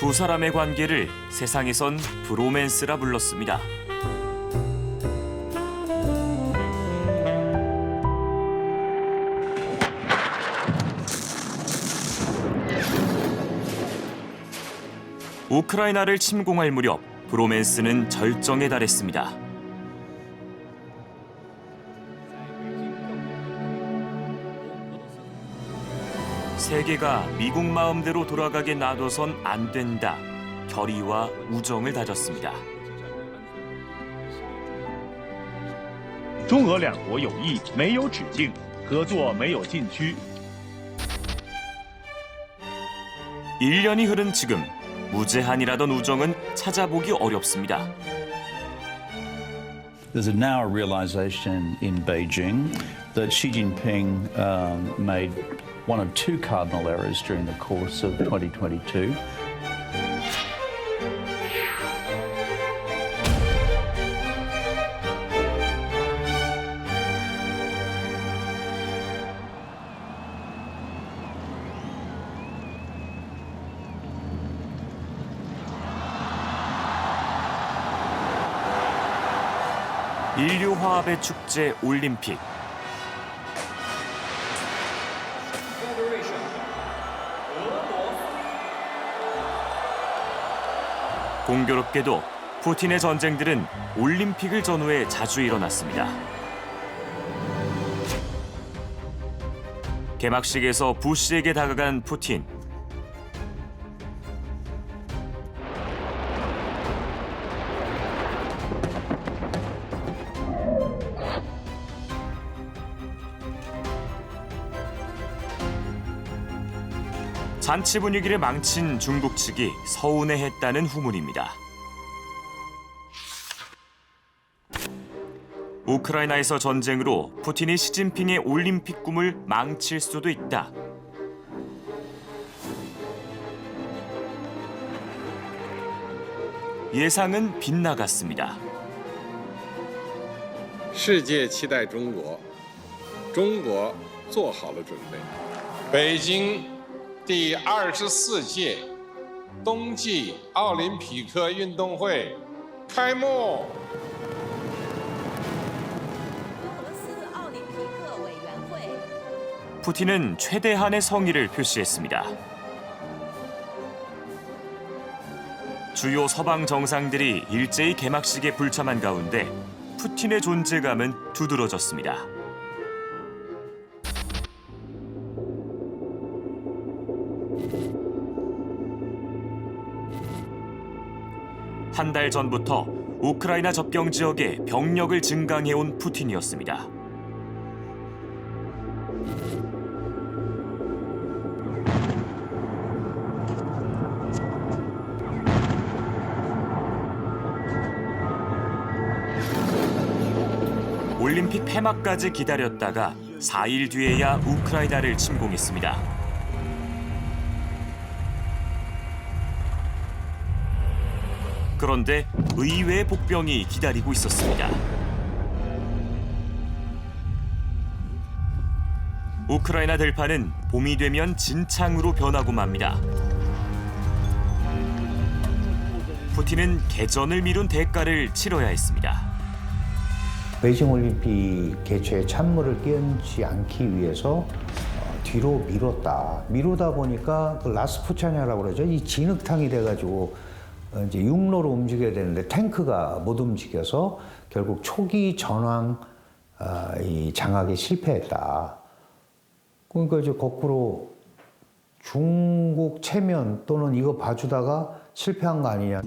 두 사람의 관계를 세상에선 브로맨스라 불렀습니다. 우크라이나를 침공할 무렵 브로맨스는 절정에 달했습니다. 세계가 미국 마음대로 돌아가게 놔둬선 안 된다. 결의와 우정을 다졌습니다. 中俄两国友谊没有止境，合作没有禁区。 1년이 흐른 지금 무제한이라던 우정은 찾아보기 어렵습니다. There's now a realization in Beijing that Xi Jinping made one of two cardinal errors during the course of 2022. 인류 화합의 축제 올림픽. 공교롭게도 푸틴의 전쟁들은 올림픽을 전후해 자주 일어났습니다. 개막식에서 부시에게 다가간 푸틴. 잔치 분위기를 망친 중국 측이 서운해했다는 후문입니다. 우크라이나에서 전쟁으로 푸틴이 시진핑의 올림픽 꿈을 망칠 수도 있다. 예상은 빗나갔습니다. 世界期待中国，中国做好了准备。北京第24届冬季奥林匹克运动会开幕。俄罗斯奥林匹克委员会 푸틴은 최대한의 성의를 표시했습니다. 주요 서방 정상들이 일제히 개막식에 불참한 가운데 푸틴의 존재감은 두드러졌습니다. 한 달 전부터 우크라이나 접경 지역에 병력을 증강해온 푸틴이었습니다. 올림픽 폐막까지 기다렸다가 4일 뒤에야 우크라이나를 침공했습니다. 그런데 의외의 복병이 기다리고 있었습니다. 우크라이나 들판은 봄이 되면 진창으로 변하고 맙니다. 푸틴은 개전을 미룬 대가를 치러야 했습니다. 베이징 올림픽 개최에 찬물을 끼얹지 않기 위해서 뒤로 미뤘다. 미루다 보니까 그 라스푸차냐라고 그러죠. 이 진흙탕이 돼가지고 이제 육로로 움직여야 되는데 탱크가 못 움직여서 결국 초기 전황 이 장악에 실패했다. 그러니까 이제 거꾸로 중국 체면 또는 이거 봐주다가 실패한 거 아니냐.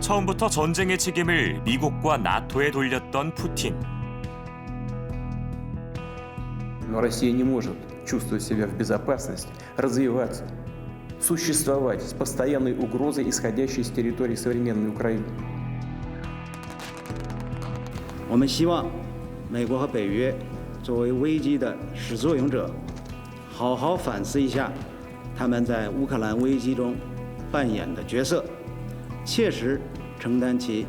처음부터 전쟁의 책임을 미국과 나토에 돌렸던 푸틴. Но Россия не может чувствовать себя в безопасности, развиваться, существовать с постоянной угрозой, исходящей с территории современной Украины. 我们希望美国和北约作为危机的始作俑者，好好反思一下他们在乌克兰危机中扮演的角色，切实承担起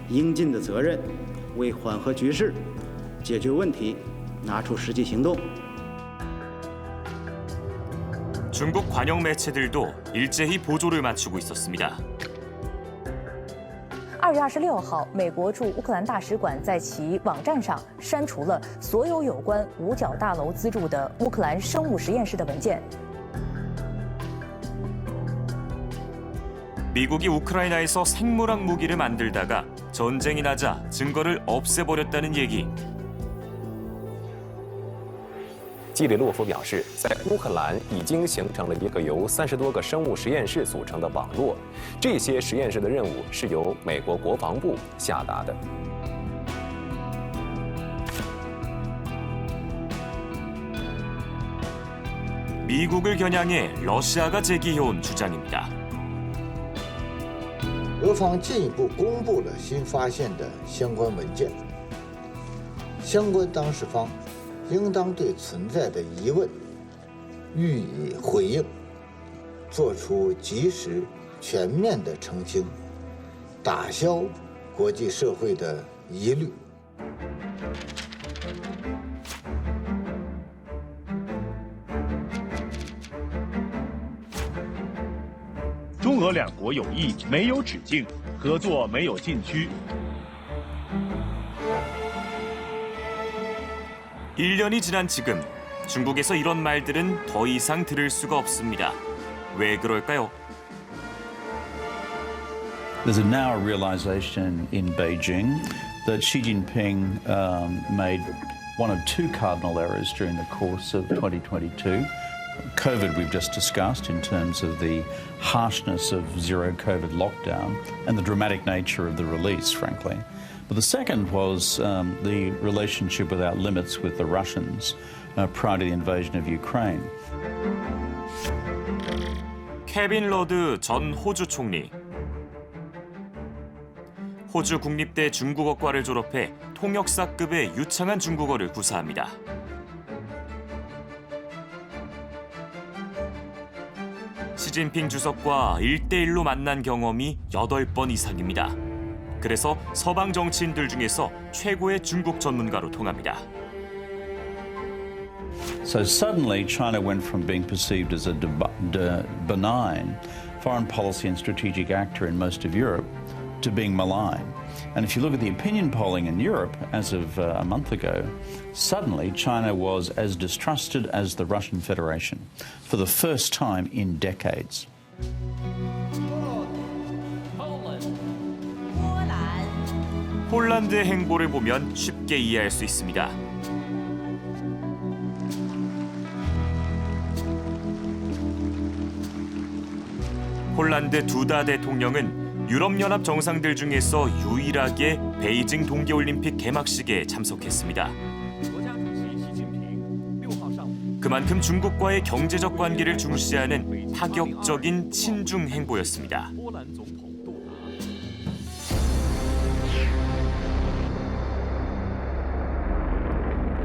应尽的责任，为缓和局势、解决问题拿出实际行动。 중국 관영 매체들도 일제히 보조를 맞추고 있었습니다. 2月26号，美国驻乌克兰大使馆在其网站上删除了所有有关五角大楼资助的乌克兰生物实验室的文件。 미국이 우크라이나에서 생물학 무기를 만들다가 전쟁이 나자 증거를 없애버렸다는 얘기. 基里洛夫表示，在乌克兰已经形成了一个由30多个生物实验室组成的网络，这些实验室的任务是由美国国防部下达的。 미국을 겨냥해 러시아가 제기해온 주장입니다. 俄方进一步公布了新发现的相关文件，相关当事方应当对存在的疑问予以回应，做出及时、全面的澄清，打消国际社会的疑虑。 中俄两国友谊没有止境，合作没有禁区。 1년이 지난 지금 중국에서 이런 말들은 더 이상 들을 수가 없습니다. 왜 그럴까요? There's now a realization in Beijing that Xi Jinping made one of two cardinal errors during the course of 2022. COVID we've just discussed in terms of the harshness of zero COVID lockdown and the dramatic nature of the release, frankly. But the second was the relationship without limits with the Russians prior to the invasion of Ukraine. 케빈 러드 전 호주 총리. 호주 국립대 중국어과를 졸업해 통역사급의 유창한 중국어를 구사합니다. 시진핑 주석과 1대1로 만난 경험이 8번 이상입니다. 그래서 서방 정치인들 중에서 최고의 중국 전문가로 통합니다. So suddenly China went from being perceived as a benign foreign policy and strategic actor in most of Europe to being malign. And if you look at the opinion polling in Europe as of a month ago, suddenly China was as distrusted as the Russian Federation for the first time in decades. 폴란드의 행보를 보면 쉽게 이해할 수 있습니다. 폴란드 두다 대통령은 유럽연합 정상들 중에서 유일하게 베이징 동계올림픽 개막식에 참석했습니다. 그만큼 중국과의 경제적 관계를 중시하는 파격적인 친중 행보였습니다.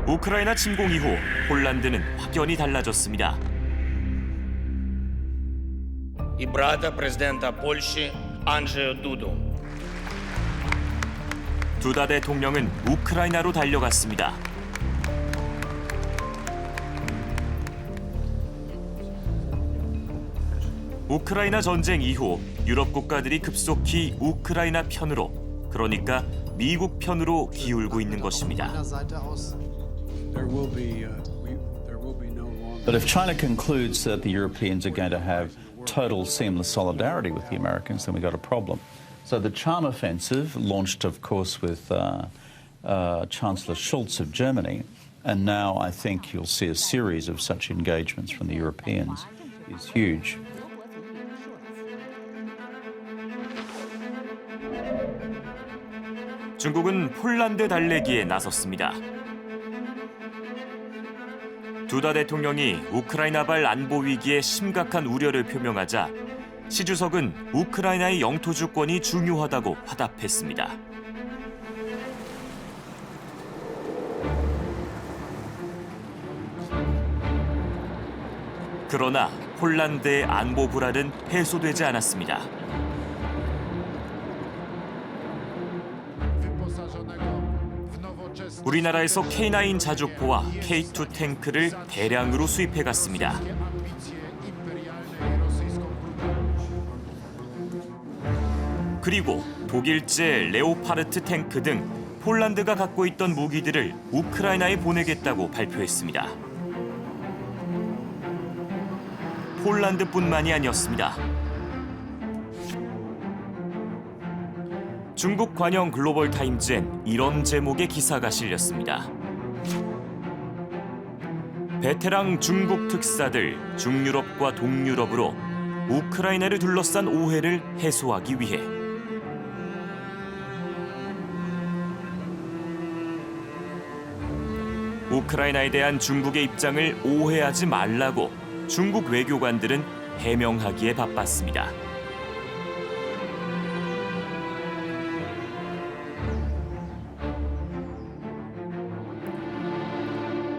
우크라이나 침공 이후 폴란드는 확연히 달라졌습니다. І брата президента Польщі Анджея Дуду. 두다 대통령은 우크라이나로 달려갔습니다. 우크라이나 전쟁 이후 유럽 국가들이 급속히 우크라이나 편으로, 그러니까 미국 편으로 기울고 있는 것입니다. But if China concludes that the Europeans are going to have total seamless solidarity with the Americans, then we've got a problem. So the charm offensive, launched, of course, with Chancellor Scholz of Germany, and now I think you'll see a series of such engagements from the Europeans, is huge. 중국은 폴란드 달래기에 나섰습니다. 두다 대통령이 우크라이나발 안보 위기에 심각한 우려를 표명하자 시 주석은 우크라이나의 영토 주권이 중요하다고 화답했습니다. 그러나 폴란드의 안보 불안은 해소되지 않았습니다. 우리나라에서 K9 자주포와 K2 탱크를 대량으로 수입해갔습니다. 그리고 독일제 레오파르트 탱크 등 폴란드가 갖고 있던 무기들을 우크라이나에 보내겠다고 발표했습니다. 폴란드뿐만이 아니었습니다. 중국 관영 글로벌 타임즈엔 이런 제목의 기사가 실렸습니다. 베테랑 중국 특사들 중유럽과 동유럽으로 우크라이나를 둘러싼 오해를 해소하기 위해 우크라이나에 대한 중국의 입장을 오해하지 말라고 중국 외교관들은 해명하기에 바빴습니다.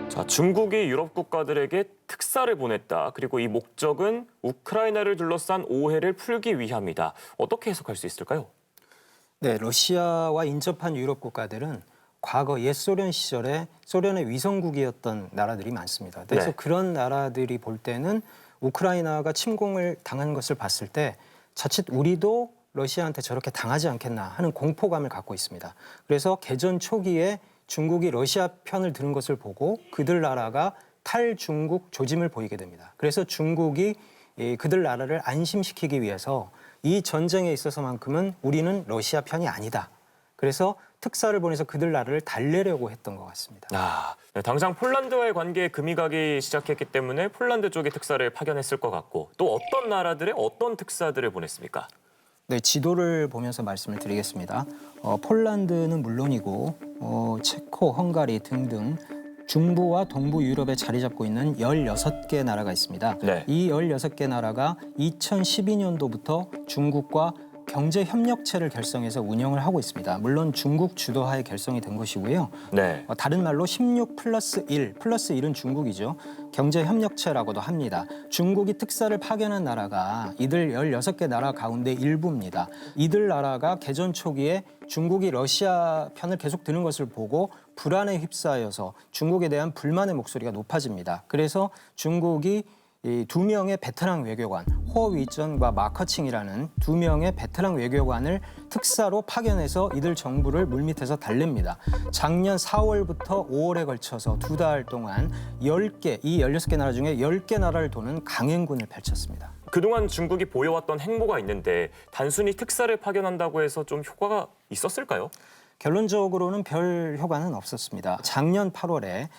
자, 중국이 유럽 국가들에게 특사를 보냈다. 그리고 이 목적은 우크라이나를 둘러싼 오해를 풀기 위함이다. 어떻게 해석할 수 있을까요? 네, 러시아와 인접한 유럽 국가들은 과거 옛 소련 시절에 소련의 위성국이었던 나라들이 많습니다. 그래서 그런 나라들이 볼 때는 우크라이나가 침공을 당한 것을 봤을 때 자칫 우리도 러시아한테 저렇게 당하지 않겠나 하는 공포감을 갖고 있습니다. 그래서 개전 초기에 중국이 러시아 편을 드는 것을 보고 그들 나라가 탈중국 조짐을 보이게 됩니다. 그래서 중국이 그들 나라를 안심시키기 위해서 이 전쟁에 있어서만큼은 우리는 러시아 편이 아니다. 그래서 특사를 보내서 그들 나라를 달래려고 했던 것 같습니다. 당장 폴란드와의 관계에 금이 가기 시작했기 때문에 폴란드 쪽에 특사를 파견했을 것 같고 또 어떤 나라들의 어떤 특사들을 보냈습니까? 네, 지도를 보면서 말씀을 드리겠습니다. 폴란드는 물론이고 체코, 헝가리 등등 중부와 동부 유럽에 자리 잡고 있는 16개 나라가 있습니다. 이 16개 나라가 2012년도부터 중국과 경제협력체를 결성해서 운영을 하고 있습니다. 물론 중국 주도하에 결성이 된 것이고요. 다른 말로 16+1, 플러스 1은 중국이죠. 경제협력체라고도 합니다. 중국이 특사를 파견한 나라가 이들 16개 나라 가운데 일부입니다. 이들 나라가 개전 초기에 중국이 러시아 편을 계속 드는 것을 보고 불안에 휩싸여서 중국에 대한 불만의 목소리가 높아집니다. 그래서 중국이 이 두 명의 베테랑 외교관, 호위전과 마커칭이라는 두 명의 베테랑 외교관을 특사로 파견해서 이들 정부를 물밑에서 달랩니다. 작년 4월부터 5월에 걸쳐서 2달 동안 10개, 이 16개 나라 중에 10개 나라를 도는 강행군을 펼쳤습니다. 그동안 중국이 보여왔던 행보가 있는데 단순히 특사를 파견한다고 해서 좀 효과가 있었을까요? 결론적으로는 별 효과는 없었습니다. 작년 8월에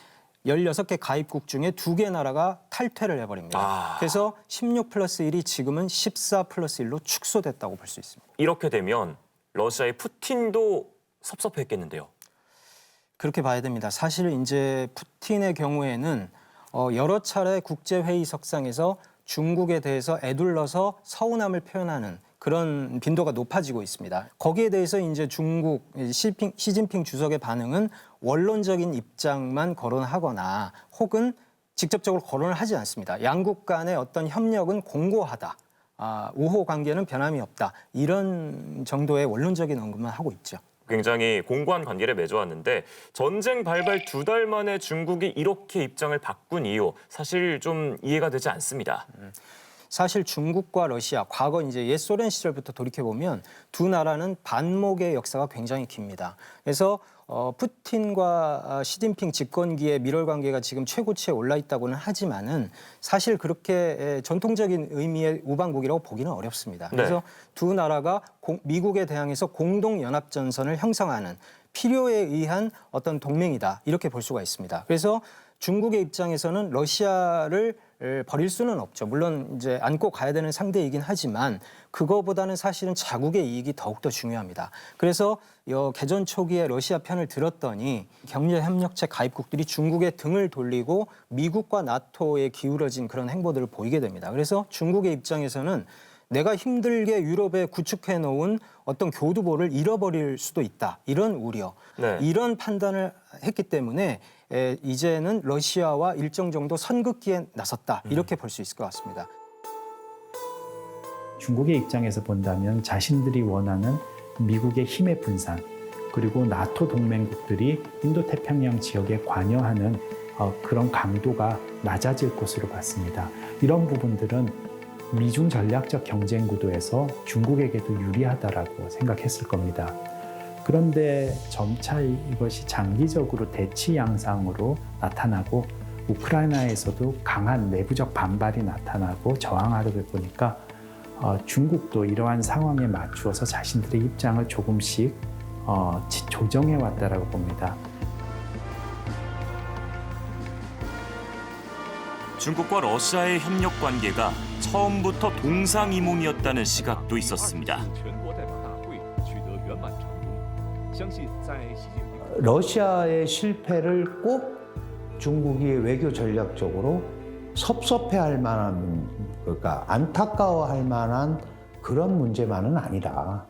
16개 가입국 중에 2개 나라가 탈퇴를 해버립니다. 그래서 16+1이 지금은 14+1로 축소됐다고 볼 수 있습니다. 이렇게 되면 러시아의 푸틴도 섭섭했겠는데요. 그렇게 봐야 됩니다. 사실 이제 푸틴의 경우에는 여러 차례 국제회의석상에서 중국에 대해서 애둘러서 서운함을 표현하는 그런 빈도가 높아지고 있습니다. 거기에 대해서 이제 중국 시진핑 주석의 반응은 원론적인 입장만 거론하거나 혹은 직접적으로 거론을 하지 않습니다. 양국 간의 어떤 협력은 공고하다. 우호 관계는 변함이 없다. 이런 정도의 원론적인 언급만 하고 있죠. 굉장히 공고한 관계를 맺어왔는데 전쟁 발발 2달 만에 중국이 이렇게 입장을 바꾼 이유 사실 좀 이해가 되지 않습니다. 사실 중국과 러시아, 과거 이제 옛 소련 시절부터 돌이켜보면 두 나라는 반목의 역사가 굉장히 깁니다. 그래서 푸틴과 시진핑 집권기의 밀월 관계가 지금 최고치에 올라 있다고는 하지만은 사실 그렇게 전통적인 의미의 우방국이라고 보기는 어렵습니다. 그래서 두 나라가 미국에 대항해서 공동 연합 전선을 형성하는 필요에 의한 어떤 동맹이다 이렇게 볼 수가 있습니다. 그래서 중국의 입장에서는 러시아를 버릴 수는 없죠. 물론 이제 안고 가야 되는 상대이긴 하지만 그거보다는 사실은 자국의 이익이 더욱더 중요합니다. 그래서 개전 초기에 러시아 편을 들었더니 경제협력체 가입국들이 중국의 등을 돌리고 미국과 나토에 기울어진 그런 행보들을 보이게 됩니다. 그래서 중국의 입장에서는 내가 힘들게 유럽에 구축해 놓은 어떤 교두보를 잃어버릴 수도 있다. 이런 우려, 이런 판단을 했기 때문에 이제는 러시아와 일정 정도 선긋기에 나섰다. 이렇게 볼 수 있을 것 같습니다. 중국의 입장에서 본다면 자신들이 원하는 미국의 힘의 분산 그리고 나토 동맹국들이 인도태평양 지역에 관여하는 그런 강도가 낮아질 것으로 봤습니다. 이런 부분들은 미중 전략적 경쟁 구도에서 중국에게도 유리하다라고 생각했을 겁니다. 그런데 점차 이것이 장기적으로 대치 양상으로 나타나고 우크라이나에서도 강한 내부적 반발이 나타나고 저항하려다 보니까 중국도 이러한 상황에 맞추어서 자신들의 입장을 조금씩 조정해 왔다라고 봅니다. 중국과 러시아의 협력 관계가 처음부터 동상이몽이었다는 시각도 있었습니다. 러시아의 실패를 꼭 중국이 외교 전략적으로 섭섭해할 만한, 그러니까 안타까워할 만한 그런 문제만은 아니다.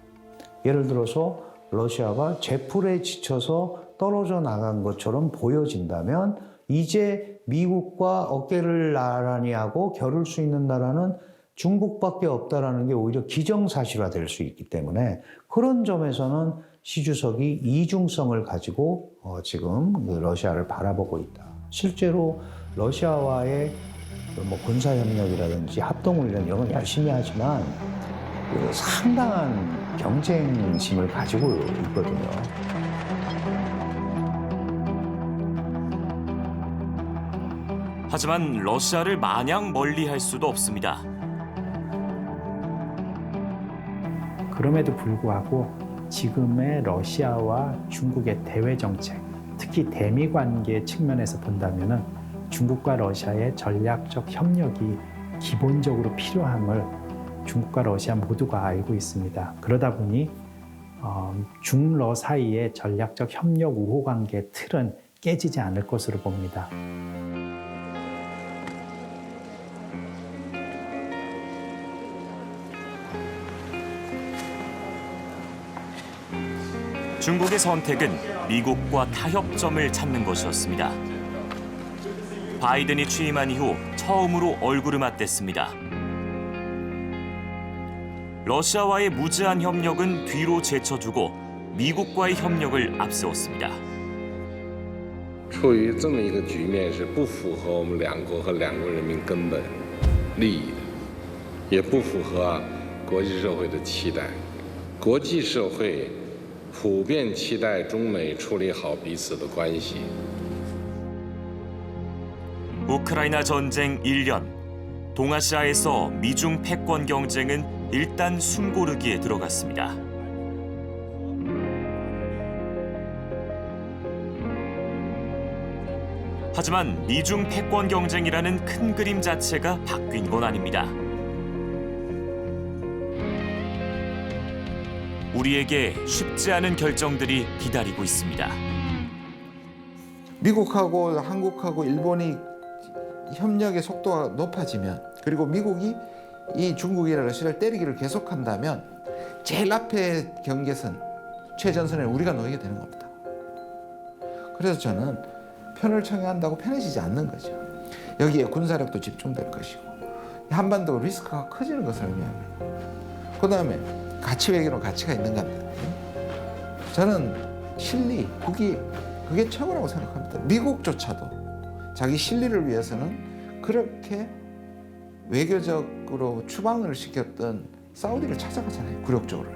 예를 들어서 러시아가 제풀에 지쳐서 떨어져 나간 것처럼 보여진다면 이제 미국과 어깨를 나란히 하고 겨룰 수 있는 나라는 중국밖에 없다라는 게 오히려 기정사실화될 수 있기 때문에 그런 점에서는 시 주석이 이중성을 가지고 지금 러시아를 바라보고 있다. 실제로 러시아와의 뭐 군사협력이라든지 합동훈련 이런 건 열심히 하지만 상당한 경쟁심을 가지고 있거든요. 하지만 러시아를 마냥 멀리할 수도 없습니다. 그럼에도 불구하고 지금의 러시아와 중국의 대외 정책, 특히 대미 관계 측면에서 본다면은 중국과 러시아의 전략적 협력이 기본적으로 필요함을 중국과 러시아 모두가 알고 있습니다. 그러다 보니 중러 사이의 전략적 협력 우호 관계 틀은 깨지지 않을 것으로 봅니다. 중국의 선택은 미국과 타협점을 찾는 것이었습니다. 바이든이 취임한 이후 처음으로 얼굴을 맞댔습니다. 러시아와의 무제한 협력은 뒤로 제쳐두고 미국과의 협력을 앞세웠습니다. 处于这么一个局面是不符合我们两国和两国人民根本利益的，也不符合国际社会的期待。国际社会普遍期待中美处理好彼此的关系。 우크라이나 전쟁 1년, 동아시아에서 미중 패권 경쟁은 일단 숨고르기에 들어갔습니다. 하지만 미중 패권 경쟁이라는 큰 그림 자체가 바뀐 건 아닙니다. 우리에게 쉽지 않은 결정들이 기다리고 있습니다. 미국하고 한국하고 일본이 협력의 속도가 높아지면, 그리고 미국이 이 중국이나 러시아를 때리기를 계속한다면 제일 앞에 경계선, 최전선에 우리가 놓이게 되는 겁니다. 그래서 저는 편을 청해한다고 편해지지 않는 거죠. 여기에 군사력도 집중될 것이고 한반도 리스크가 커지는 것을 의미합니다. 그 다음에 가치 외교는 가치가 있는 겁니다. 저는 실리, 그게 최고라고 생각합니다. 미국조차도 자기 실리를 위해서는 그렇게 외교적으로 추방을 시켰던 사우디를 찾아가잖아요. 굴욕적으로.